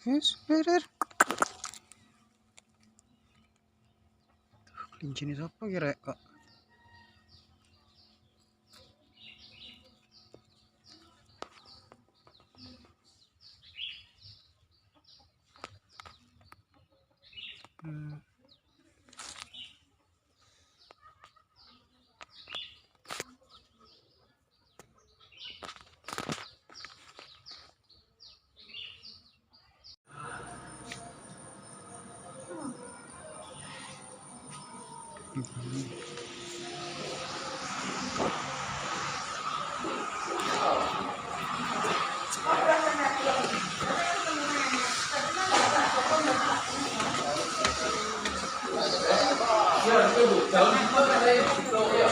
Yes, bener. Kelinci ini siapa kira ya, Kak? Hmm. Dari kantor ya?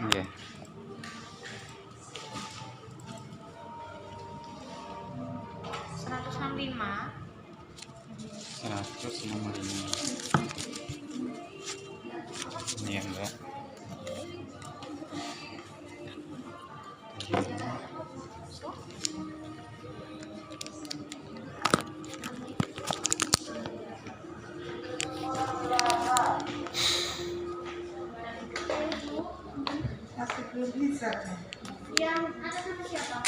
Iya. $165. 165. Ini ya, Mbak. Masih belum bisa. Yang ada sama siapa?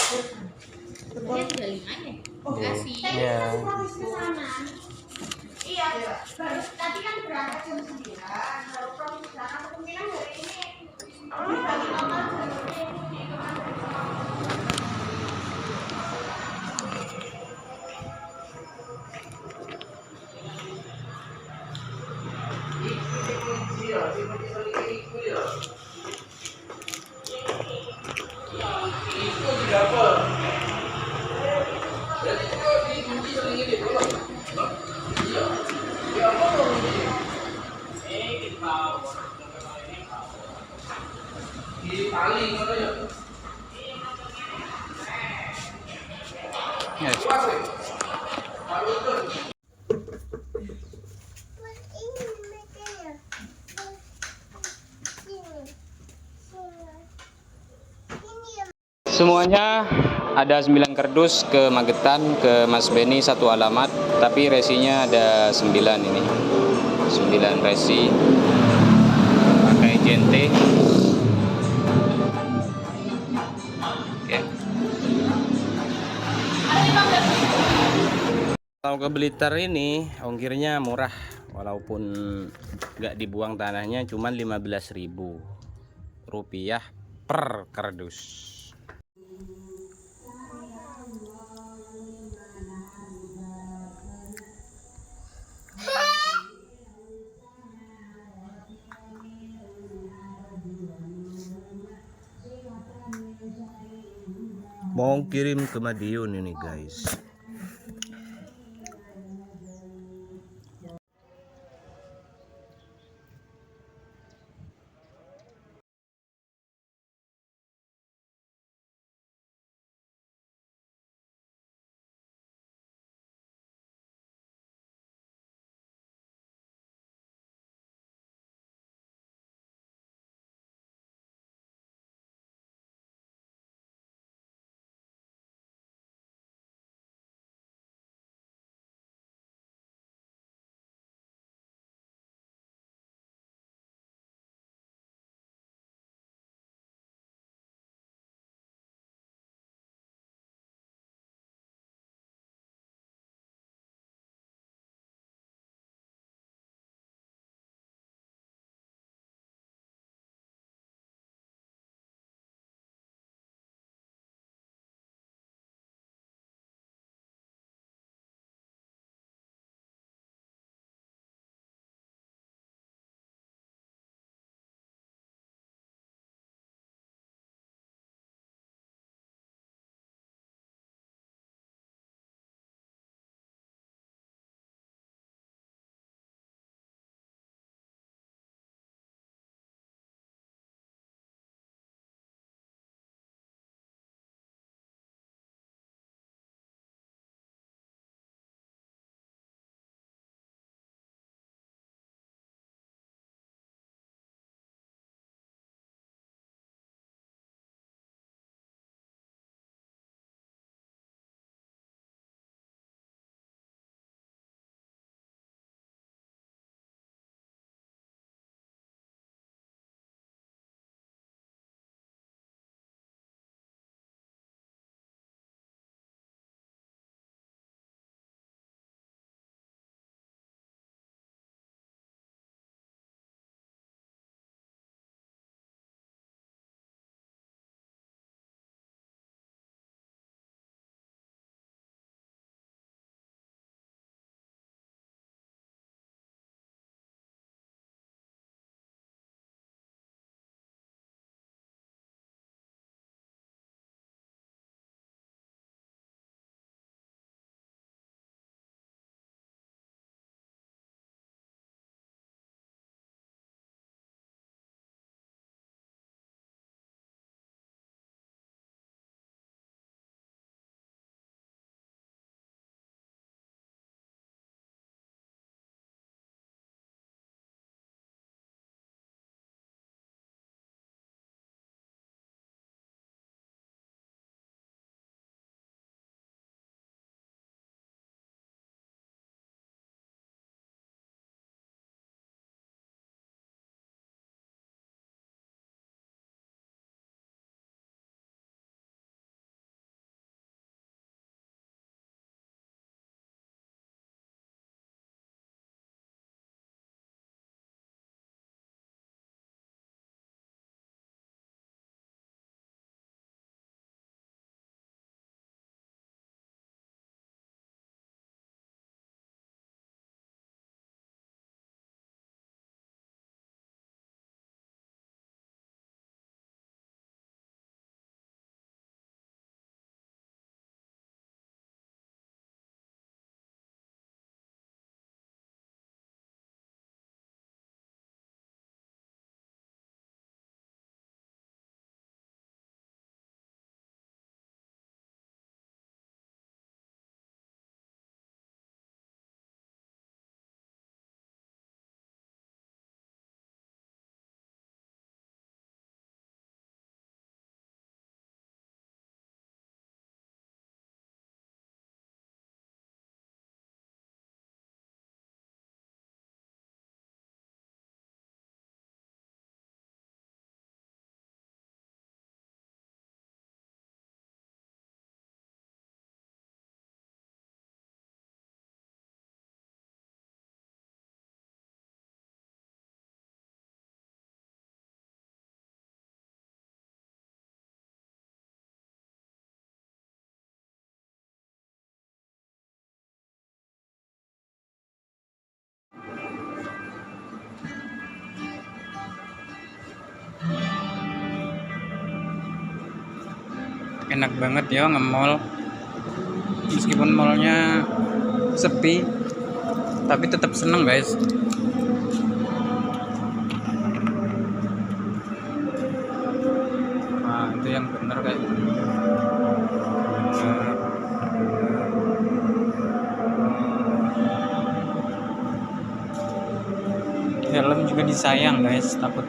Dia 35 ya? Kasih. Iya. Iya. Tadi kan berangkat jam 9. Baru proses sekarang kemungkinan hari ini. Bagi total jalurnya itu dihitungan dari sama. Yes. Semuanya ada 9 kardus ke Magetan, ke Mas Beni 1 alamat, tapi resinya ada 9 ini. 9 resi pakai jente. Oke. Kalau ke Blitar ini ongkirnya murah, walaupun nggak dibuang tanahnya, cuman 15.000 rupiah per kardus. Mau kirim ke Madiun ini guys. Enak banget ya nge-mall. Meskipun mallnya sepi, tapi tetap seneng guys. Nah itu yang bener kayak helm juga disayang guys, takut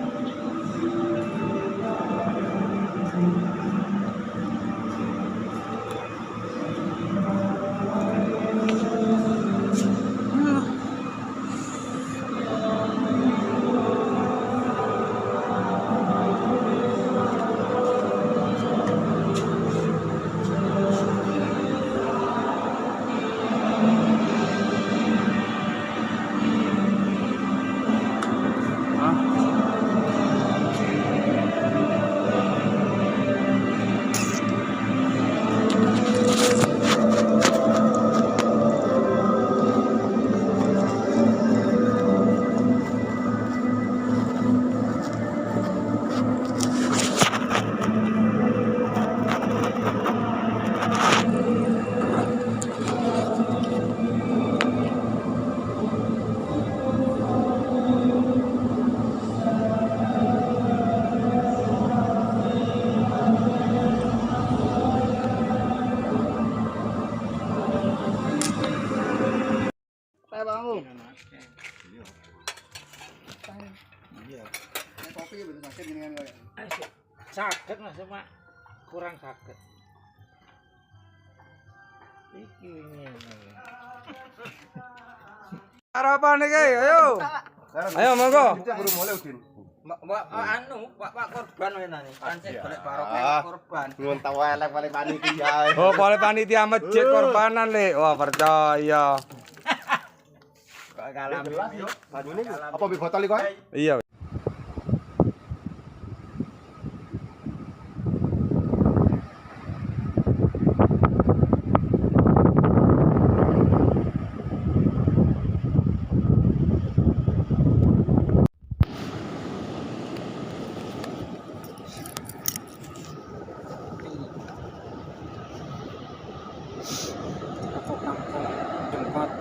sakit mas cuma kurang sakit iki Harapan nih guys, ayo. Ayo monggo. Pak korban menane pancen golek barokah korban Nuwun tahu elek paling panitia. Oh, boleh panitia masjid korbanan le. Wah, percaya. kok kalah Jelas yo. Badune apa bi botol iku? Iya. jenggot.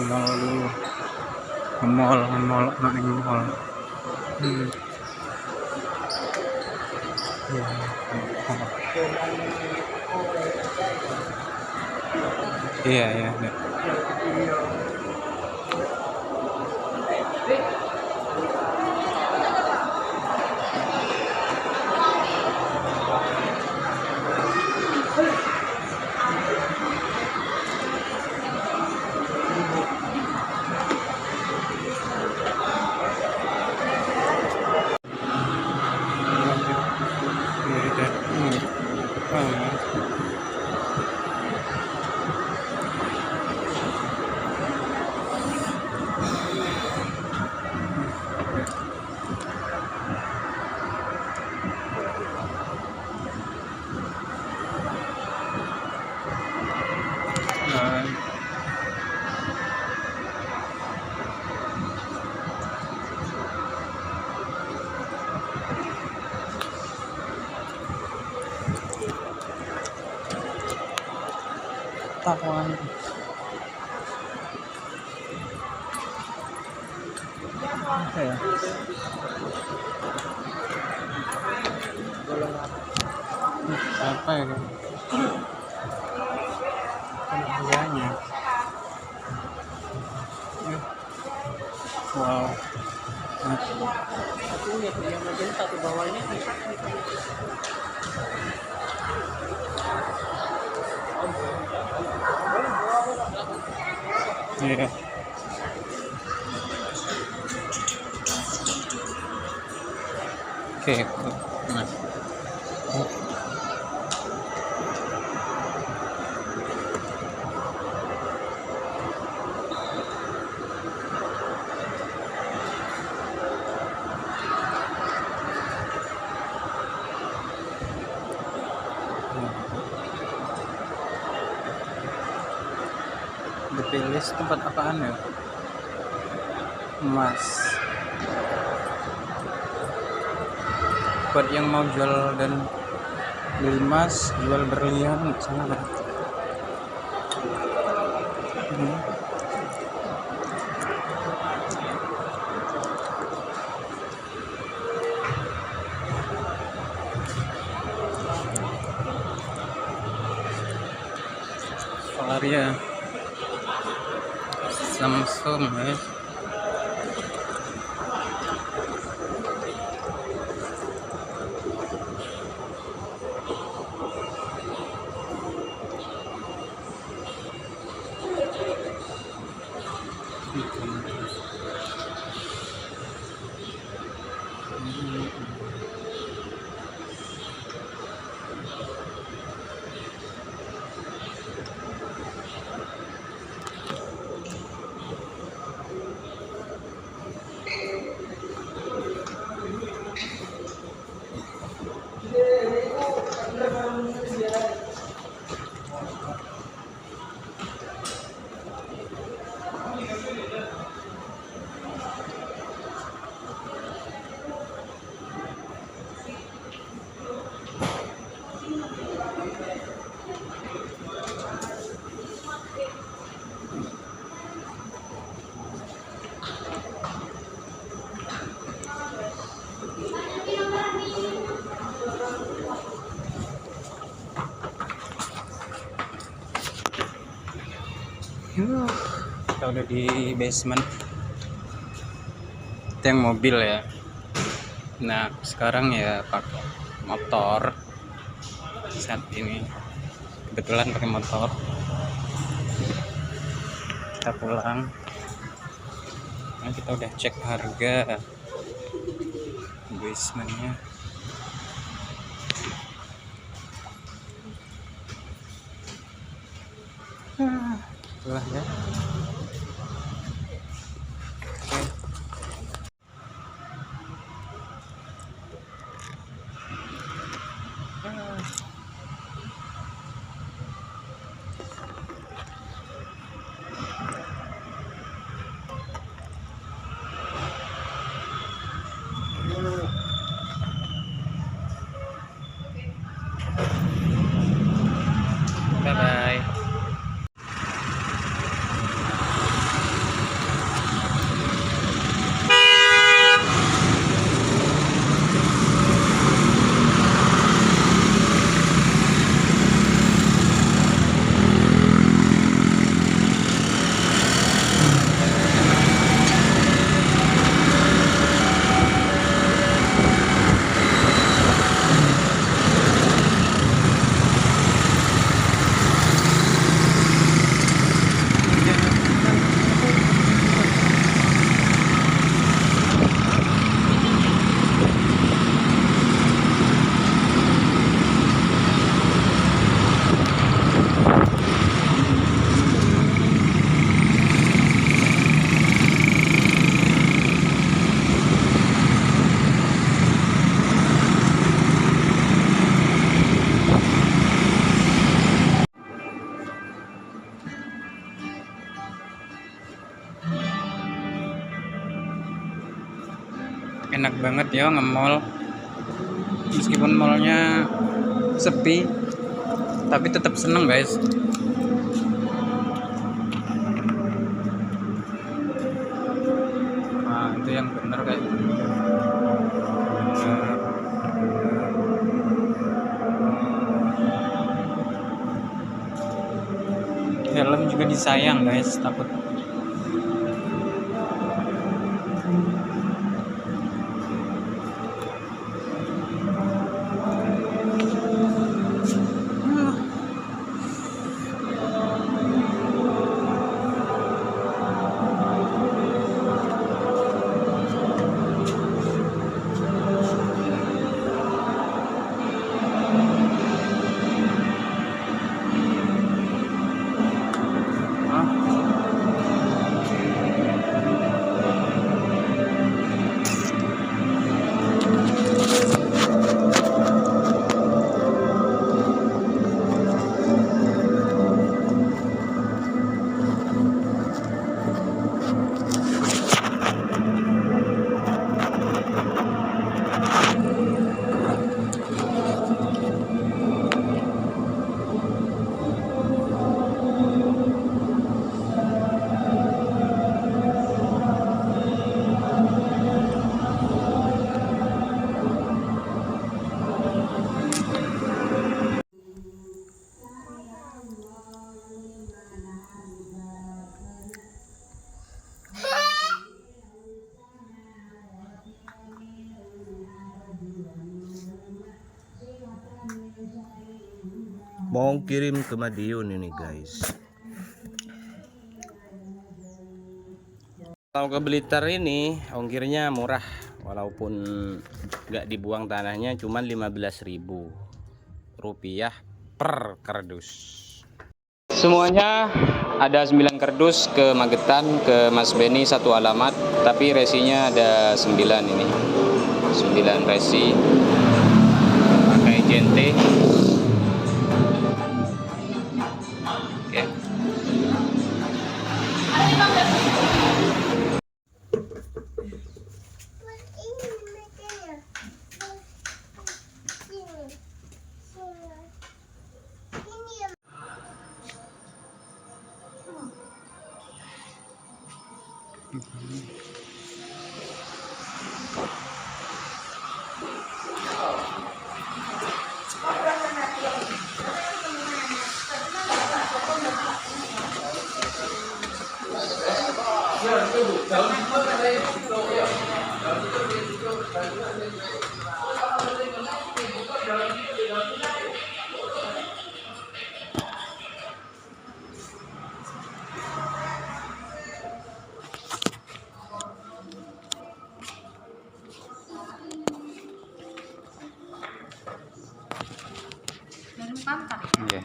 mall dulu. Mall nak ning mall. Ya. Iya, iya, iya. Tawan. Apa ya? Apa ya? Harganya. Wow. Yang magenta tuh bawahnya. Iya. Oke, nah. Dipilih tempat apaan ya? Emas. Buat yang mau jual dan beli emas, jual berlian, sana lah. Varia, Samsung ya. Kita udah di basement. Itu yang mobil ya. Nah sekarang ya pakai motor. Saat ini kebetulan pakai motor. Kita pulang. Nah kita udah cek harga basementnya. Itulah ya. Bye bye. enak banget ya nge-mall. Meskipun mallnya sepi, tapi tetap seneng guys. Nah itu yang bener kayak helm juga disayang guys, takut mau kirim ke Madiun ini guys. Kalau ke Blitar ini ongkirnya murah, walaupun nggak dibuang tanahnya, cuman 15.000 rupiah per kardus. Semuanya ada 9 kardus ke Magetan, ke Mas Beni satu alamat, tapi resinya ada 9 ini. 9 resi pakai jente. Oke. Dari Pantang. Oke.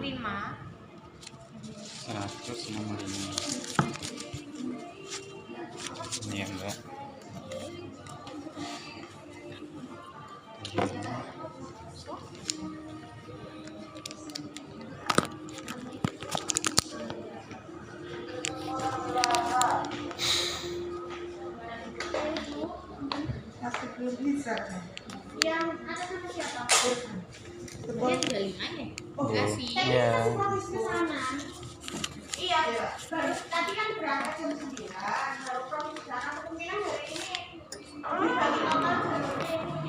Lima. 165. Ini ya enggak. Masih belum bisa. Yang ada sama siapa? Dia 35 ya? Kasih. Iya. Iya, baru tadi kan berangkat jam 9. Baru proses sekarang kemungkinan hari ini dibagi total jalurnya itu di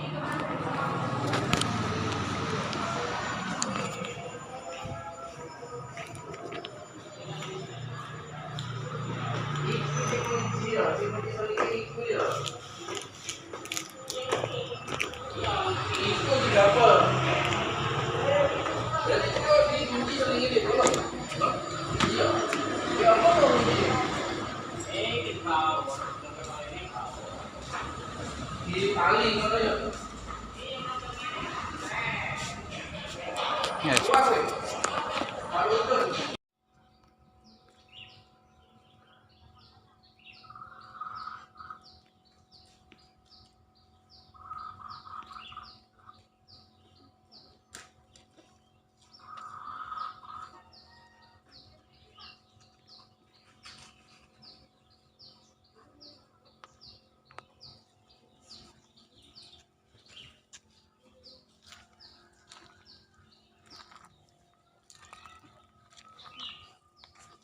Di paling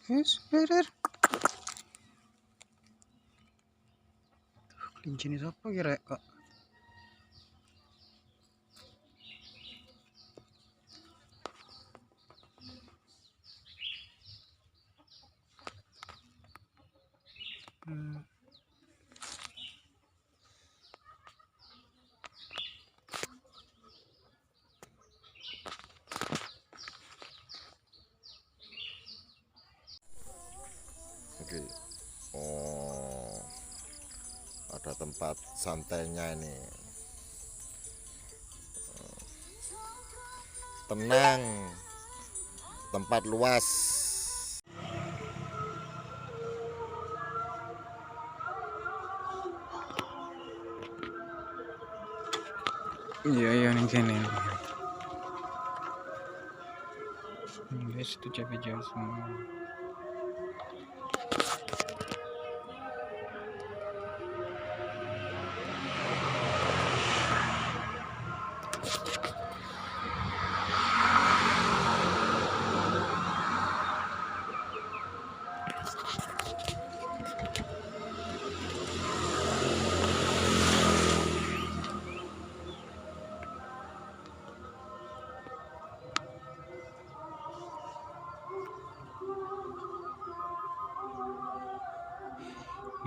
Yes, bener. Kelinci ini siapa kira kak? Oke. Oh, ada tempat santainya ini. Tenang, tempat luas. Iya nih kene. Guys itu cabai jauh semua.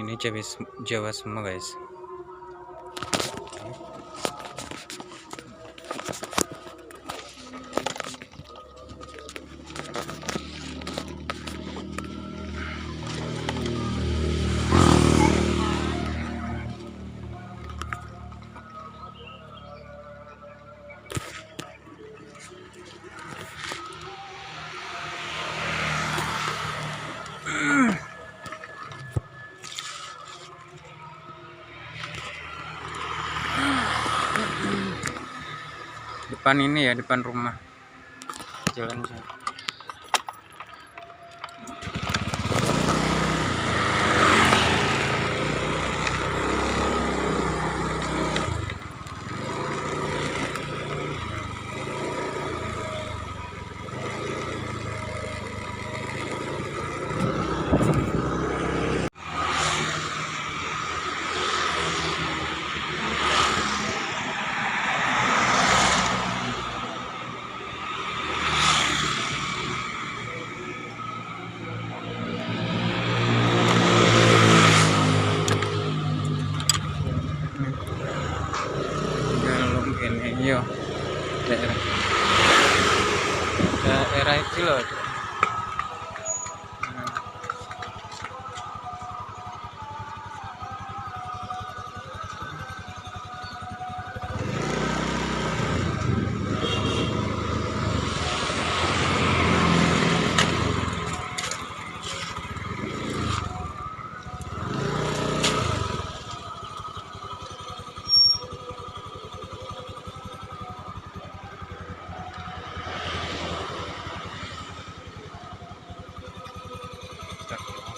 Ini cabai Jawa semua guys. Depan ini ya, depan rumah. Jalan sana. Galung ini yo. Daerah itu loh.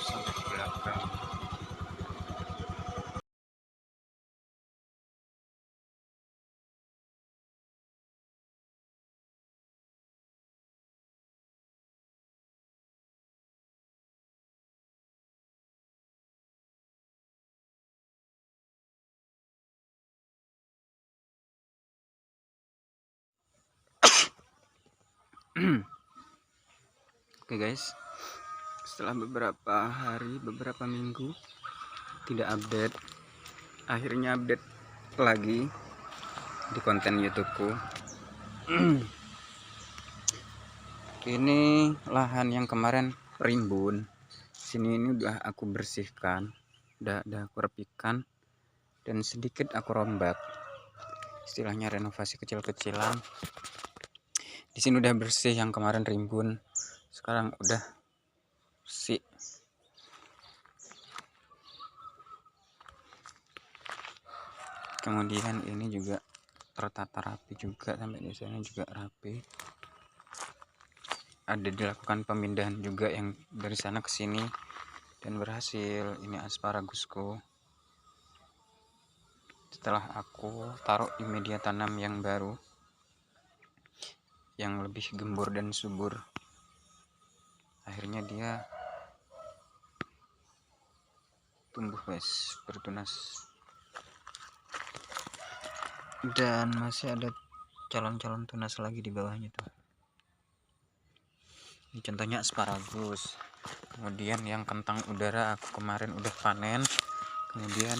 Sampai ke belakang. Oke guys, setelah beberapa hari, beberapa minggu tidak update, akhirnya update lagi di konten YouTubeku. Ini lahan yang kemarin rimbun, sini ini udah aku bersihkan, udah aku rapikan, dan sedikit aku rombak, istilahnya renovasi kecil-kecilan. Di sini udah bersih, yang kemarin rimbun sekarang udah bersih. Kemudian ini juga tertata rapi juga, sampai di sana juga rapi. Ada dilakukan pemindahan juga yang dari sana ke sini dan berhasil. Ini asparagusku. Setelah aku taruh di media tanam yang baru, yang lebih gembur dan subur, akhirnya dia tumbuh guys, bertunas. Dan masih ada calon-calon tunas lagi di bawahnya tuh. Ini contohnya asparagus. Kemudian yang kentang udara aku kemarin udah panen, kemudian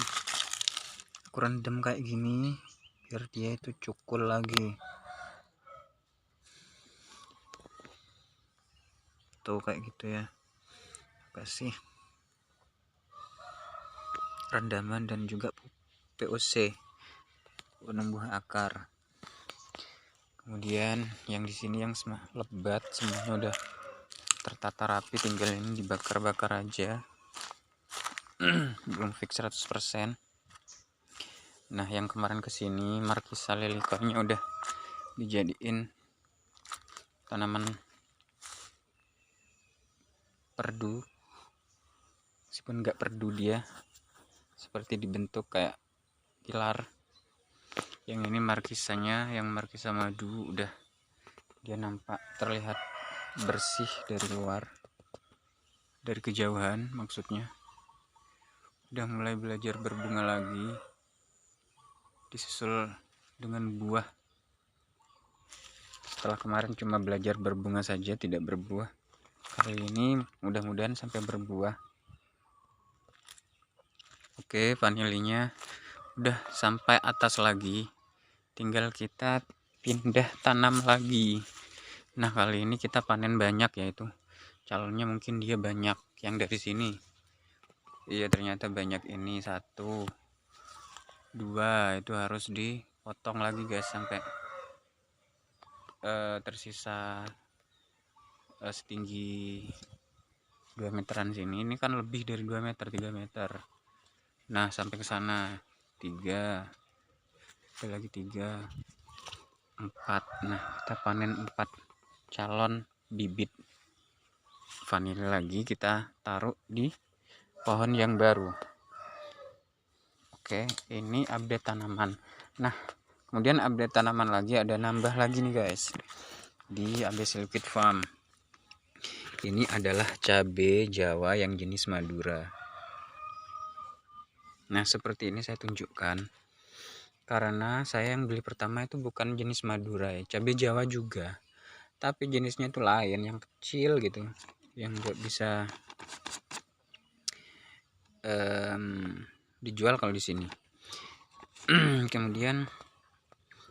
aku rendam kayak gini biar dia itu cukul lagi tuh, kayak gitu ya. Kasih rendaman dan juga POC, penumbuh akar. Kemudian yang di sini yang lebat semuanya udah tertata rapi, tinggal ini dibakar-bakar aja. Belum fix 100%. Nah, yang kemarin kesini Markisa leliconya udah dijadiin tanaman perdu, meskipun nggak perdu, dia seperti dibentuk kayak pilar. Yang ini markisanya, yang markisa madu, udah dia nampak terlihat bersih dari luar, dari kejauhan maksudnya. Udah mulai belajar berbunga lagi, disusul dengan buah. Setelah kemarin cuma belajar berbunga saja, tidak berbuah, kali ini mudah-mudahan sampai berbuah. Oke, vanilinya udah sampai atas lagi, tinggal kita pindah tanam lagi. Nah, kali ini kita panen banyak, yaitu calonnya mungkin dia banyak yang dari sini. Iya, ternyata banyak. Ini 1, 2, itu harus dipotong lagi guys, sampai tersisa setinggi 2 meteran sini. Ini kan lebih dari 2 meter, 3 meter. Nah, sampai ke sana 3, ada lagi 3, 4. Nah, kita panen 4 calon bibit vanili lagi, kita taruh di pohon yang baru. Oke, ini update tanaman. Nah, kemudian update tanaman lagi, ada nambah lagi nih guys di ABC Liquid Farm. Ini adalah cabai Jawa yang jenis Madura. Nah, seperti ini saya tunjukkan karena saya yang beli pertama itu bukan jenis Madura ya, cabai Jawa juga, tapi jenisnya itu lain, yang kecil gitu, yang buat bisa dijual kalau di sini. Kemudian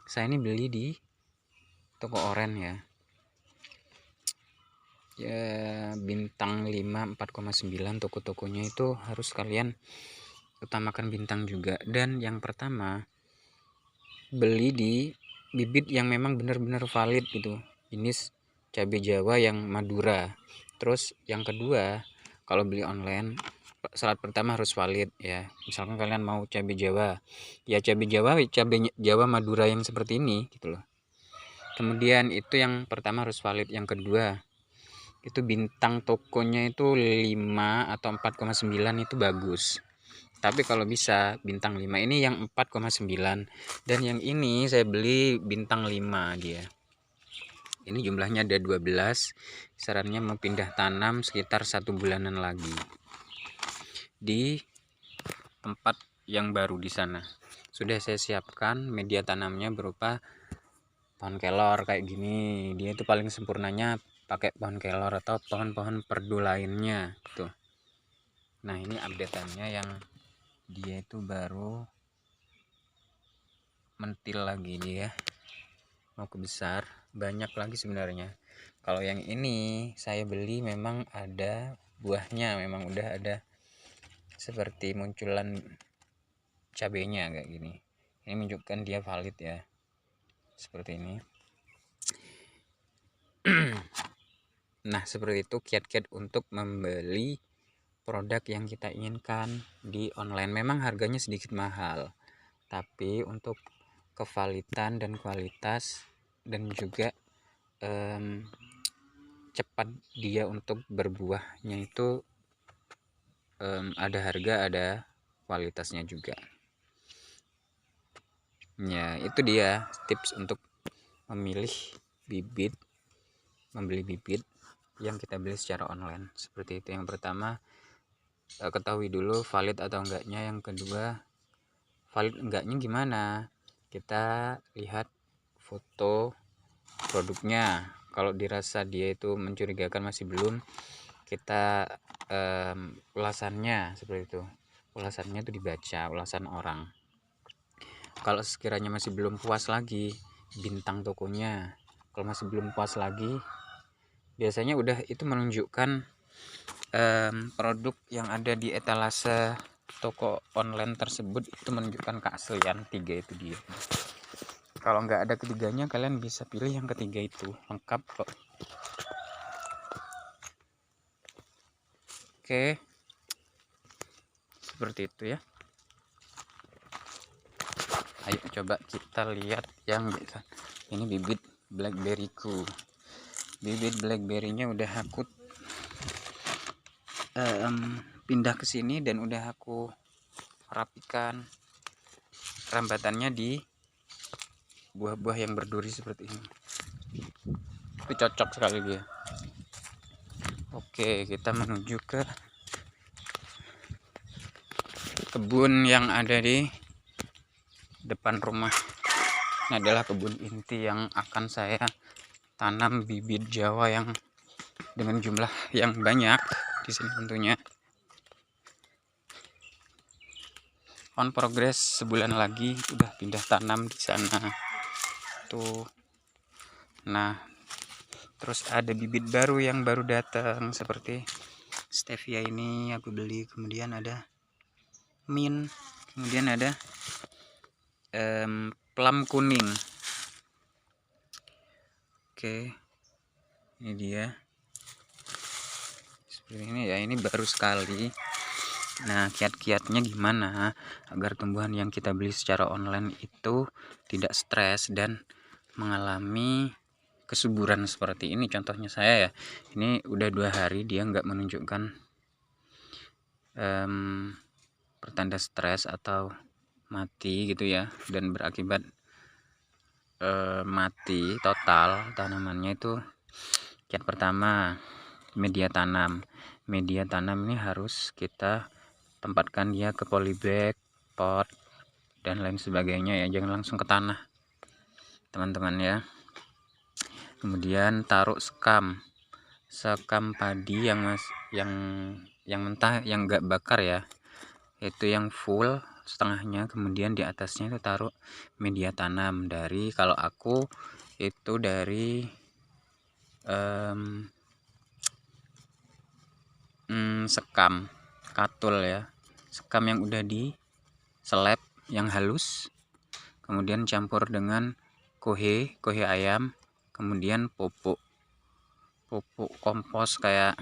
saya ini beli di toko oren ya, bintang 5 4,9. toko-tokonya itu harus kalian utamakan bintang juga. Dan yang pertama, beli di bibit yang memang benar-benar valid gitu, jenis cabai Jawa yang Madura. Terus yang kedua, kalau beli online, syarat pertama harus valid ya. Misalkan kalian mau cabai Jawa, ya cabai Jawa Madura yang seperti ini gitu loh. Kemudian itu yang pertama harus valid. Yang kedua, itu bintang tokonya itu 5 atau 4,9 itu bagus. Tapi kalau bisa bintang 5, ini yang 4,9. Dan yang ini saya beli bintang 5 dia. Ini jumlahnya ada 12. Sarannya mau pindah tanam sekitar 1 bulanan lagi di tempat yang baru di sana. Sudah saya siapkan media tanamnya berupa pohon kelor kayak gini. Dia itu paling sempurnanya pakai pohon kelor atau pohon-pohon perdu lainnya tuh. Nah, ini updateannya yang dia itu baru mentil lagi, dia mau ke besar. Banyak lagi sebenarnya. Kalau yang ini saya beli memang ada buahnya, memang udah ada seperti munculan cabenya kayak gini. Ini menunjukkan dia valid ya, seperti ini. Nah, seperti itu kiat-kiat untuk membeli produk yang kita inginkan di online. Memang harganya sedikit mahal, tapi untuk kevalitan dan kualitas dan juga cepat dia untuk berbuahnya itu ada harga, ada kualitasnya juga. Ya, itu dia tips untuk memilih bibit, membeli bibit yang kita beli secara online. Seperti itu. Yang pertama, ketahui dulu valid atau enggaknya. Yang kedua, valid enggaknya gimana, kita lihat foto produknya. Kalau dirasa dia itu mencurigakan, masih belum, kita ulasannya seperti itu. Ulasannya itu dibaca, ulasan orang. Kalau sekiranya masih belum puas lagi, bintang tokonya. Kalau masih belum puas lagi, biasanya udah itu menunjukkan produk yang ada di etalase toko online tersebut itu menunjukkan keaslian. 3 itu dia. Kalau nggak ada ketiganya, kalian bisa pilih yang ketiga itu, lengkap kok. Oke, seperti itu ya. Ayo coba kita lihat yang ini bibit blackberryku. Bibit blackberrynya udah aku pindah ke sini dan udah aku rapikan rambatannya di buah-buah yang berduri seperti ini. Itu cocok sekali dia. Oke, kita menuju ke kebun yang ada di depan rumah. Ini adalah kebun inti yang akan saya tanam bibit Jawa yang dengan jumlah yang banyak di sini tentunya. On progress, sebulan lagi udah pindah tanam di sana tuh. Nah, terus ada bibit baru yang baru datang seperti stevia ini aku beli, kemudian ada mint, kemudian ada plum kuning. Oke, ini dia seperti ini ya. Ini baru sekali. Nah, kiat-kiatnya gimana agar tumbuhan yang kita beli secara online itu tidak stres dan mengalami kesuburan seperti ini. Contohnya saya ya, ini udah 2 hari dia nggak menunjukkan pertanda stres atau mati gitu ya, dan berakibat mati total tanamannya. Itu kiat pertama, media tanam. Media tanam ini harus kita tempatkan dia ke polybag, pot, dan lain sebagainya ya, jangan langsung ke tanah teman-teman ya. Kemudian taruh sekam padi yang mentah, yang enggak bakar ya, itu yang full setengahnya. Kemudian di atasnya itu taruh media tanam dari, kalau aku itu dari sekam katul ya, sekam yang udah di seleb yang halus, kemudian campur dengan kohe ayam, kemudian pupuk kompos, kayak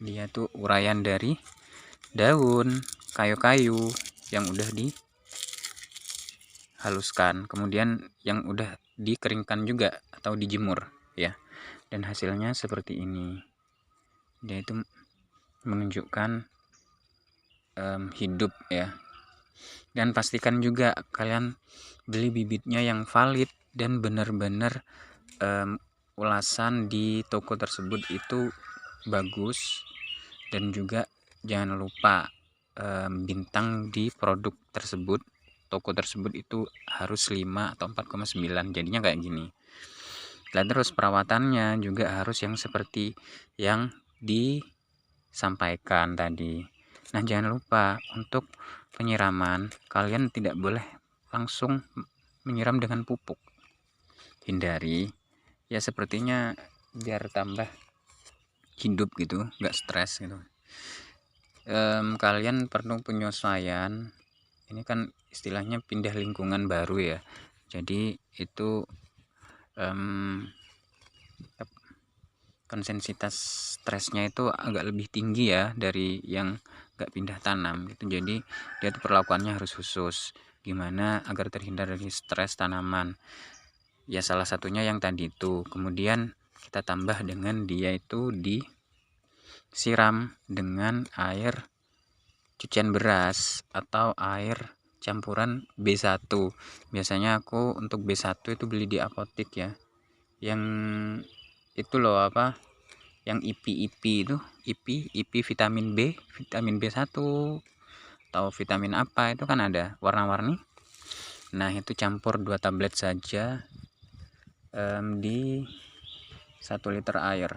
dia tuh uraian dari daun kayu-kayu yang udah dihaluskan, kemudian yang udah dikeringkan juga atau dijemur ya, dan hasilnya seperti ini. Dia itu menunjukkan hidup ya. Dan pastikan juga kalian beli bibitnya yang valid dan benar-benar ulasan di toko tersebut itu bagus. Dan juga jangan lupa bintang di produk tersebut, toko tersebut itu harus 5 atau 4,9, jadinya kayak gini. Dan terus perawatannya juga harus yang seperti yang disampaikan tadi. Nah, jangan lupa untuk penyiraman, kalian tidak boleh langsung menyiram dengan pupuk. Hindari ya, sepertinya biar tambah hidup gitu, nggak stres gitu. Kalian perlu penyesuaian. Ini kan istilahnya pindah lingkungan baru ya, jadi itu konsensitas stresnya itu agak lebih tinggi ya dari yang nggak pindah tanam gitu. Jadi dia tuh perlakuannya harus khusus, gimana agar terhindar dari stres tanaman ya. Salah satunya yang tadi itu. Kemudian kita tambah dengan dia itu disiram dengan air cucian beras atau air campuran B1. Biasanya aku untuk B1 itu beli di apotik ya, yang itu loh apa, yang IP itu, IP vitamin B, vitamin B1 atau vitamin apa itu kan ada warna-warni. Nah, itu campur 2 tablet saja di 1 liter air.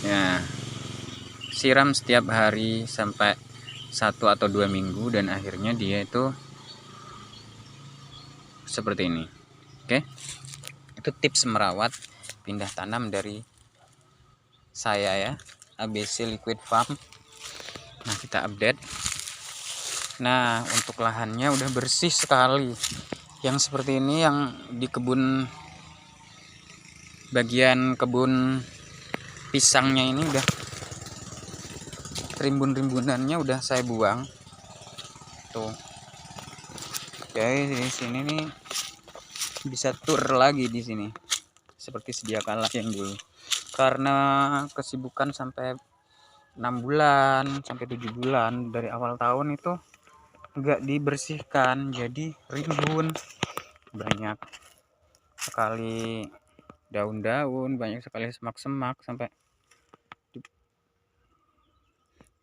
Ya, siram setiap hari sampai 1 atau 2 minggu dan akhirnya dia itu seperti ini. Oke, itu tips merawat pindah tanam dari saya ya, ABC Liquid Farm. Nah, kita update. Nah, untuk lahannya udah bersih sekali. Yang seperti ini yang di kebun, bagian kebun pisangnya ini udah rimbun-rimbunannya udah saya buang. Tuh. Oke, di sini nih bisa tur lagi di sini. Seperti sedia kala yang dulu. Karena kesibukan sampai 6 bulan sampai 7 bulan dari awal tahun itu enggak dibersihkan, jadi rimbun, banyak sekali daun-daun, banyak sekali semak-semak sampai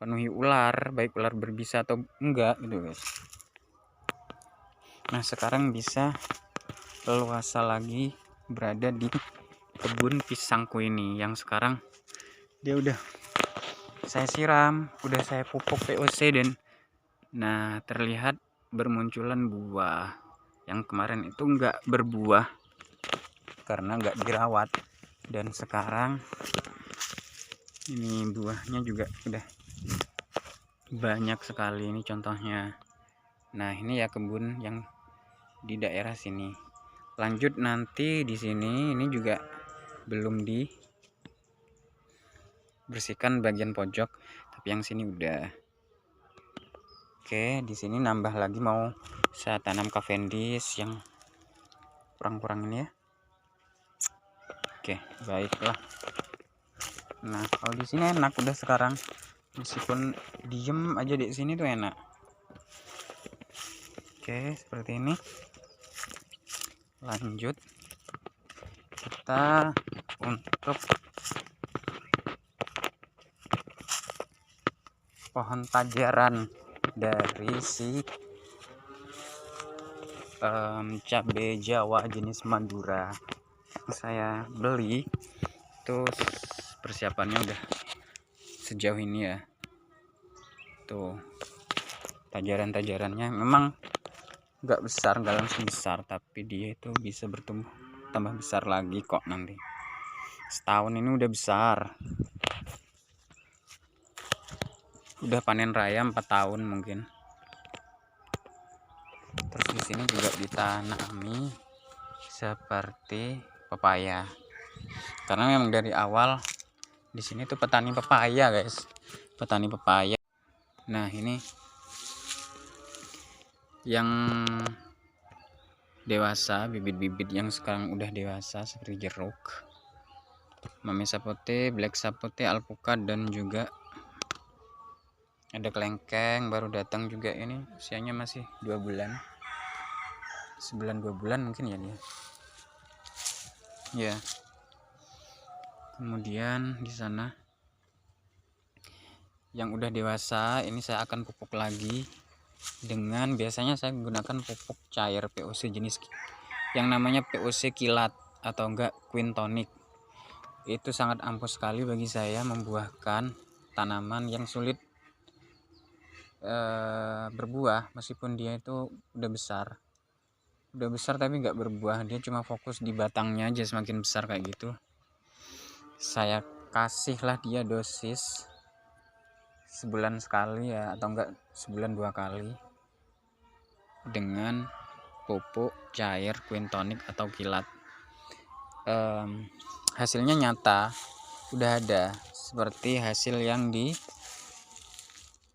penuhi ular, baik ular berbisa atau enggak gitu guys. Nah, sekarang bisa leluasa lagi berada di kebun pisangku ini yang sekarang dia udah saya siram, udah saya pupuk POC dan nah terlihat bermunculan buah. Yang kemarin itu enggak berbuah karena enggak dirawat, dan sekarang ini buahnya juga udah banyak sekali. Ini contohnya. Nah, ini ya kebun yang di daerah sini. Lanjut nanti di sini ini juga belum dibersihkan bagian pojok, tapi yang sini udah. Oke, di sini nambah lagi mau saya tanam Cavendish yang kurang-kurang ini ya. Oke, baiklah. Nah, kalau di sini enak udah sekarang. Meskipun diem aja di sini tuh enak. Oke, seperti ini. Lanjut kita untuk pohon tajaran dari si cabai Jawa jenis Madura. Saya beli itu persiapannya udah sejauh ini ya. Tuh tajaran-tajarannya memang nggak besar, nggak langsung besar, tapi dia itu bisa bertumbuh tambah besar lagi kok nanti. Setahun ini udah besar. Udah panen raya 4 tahun mungkin. Terus di sini juga ditanami seperti pepaya. Karena memang dari awal di sini tuh petani pepaya, guys. Petani pepaya. Nah, ini yang dewasa, bibit-bibit yang sekarang udah dewasa seperti jeruk, mame sapote, black sapote, alpukat, dan juga ada kelengkeng baru datang juga. Ini usianya masih 2 bulan, 2 bulan mungkin ya dia ya. Kemudian di sana yang udah dewasa ini saya akan pupuk lagi dengan, biasanya saya menggunakan pupuk cair POC jenis yang namanya POC kilat atau enggak Quintonic. Itu sangat ampuh sekali bagi saya membuahkan tanaman yang sulit berbuah, meskipun dia itu udah besar tapi nggak berbuah, dia cuma fokus di batangnya aja semakin besar kayak gitu. Saya kasihlah dia dosis sebulan sekali ya, atau enggak sebulan 2 kali dengan pupuk cair Quintonic atau kilat. Hasilnya nyata, udah ada seperti hasil yang di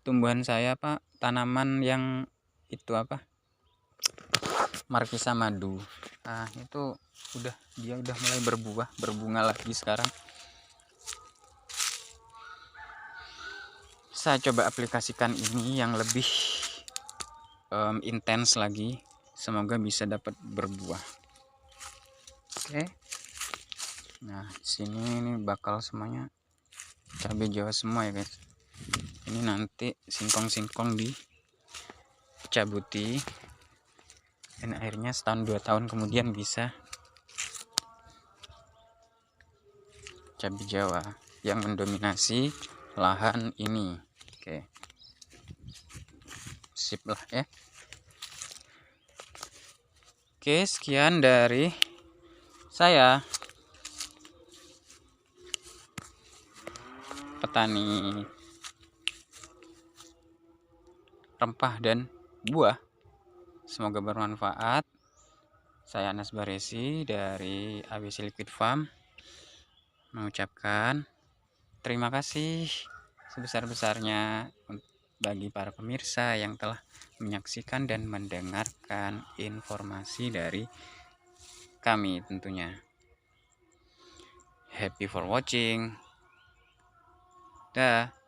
tumbuhan saya, Pak, tanaman yang itu apa, Markisa madu. Nah, itu dia udah mulai berbunga lagi sekarang. Saya coba aplikasikan ini yang lebih intens lagi, semoga bisa dapat berbuah. Oke. Nah, di sini ini bakal semuanya cabai Jawa semua ya guys. Ini nanti singkong-singkong dicabuti dan akhirnya setahun 2 tahun kemudian bisa cabai Jawa yang mendominasi lahan ini. Oke, sip lah ya. Oke, sekian dari saya, petani rempah dan buah. Semoga bermanfaat. Saya Anas Baresi dari ABC Liquid Farm mengucapkan terima kasih sebesar-besarnya bagi para pemirsa yang telah menyaksikan dan mendengarkan informasi dari kami tentunya. Happy for watching. Dah.